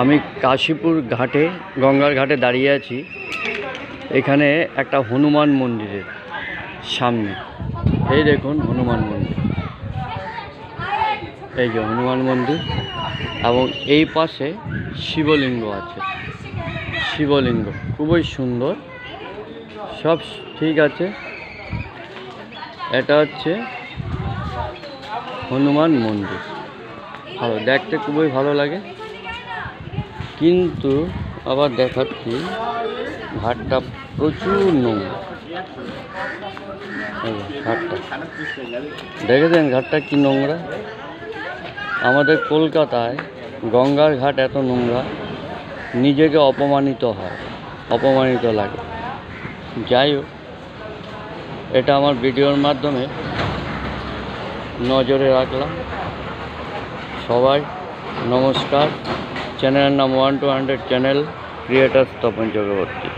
আমি কাশীপুর ঘাটে গঙ্গার ঘাটে দাঁড়িয়ে আছি। এখানে একটা হনুমান মন্দিরের সামনে এই দেখুন হনুমান মন্দির, এই যে হনুমান মন্দির, এবং এই পাশে শিবলিঙ্গ আছে। শিবলিঙ্গ খুবই সুন্দর, সব ঠিক আছে। এটা হচ্ছে হনুমান মন্দির, ভালো দেখতে, খুবই ভালো লাগে। কিন্তু আবার দেখাচ্ছি ঘাটটা প্রচুর নোংরা। ঘাটটা দেখেছেন, ঘাটটা কি নোংরা। আমাদের কলকাতায় গঙ্গার ঘাট এত নোংরা, নিজেকে অপমানিত লাগে। যাই হোক, এটা আমার ভিডিওর মাধ্যমে নজরে রাখলাম। সবাই নমস্কার। চ্যানেলের নাম 1 to 100 channel, creator Tapan Chakraborty.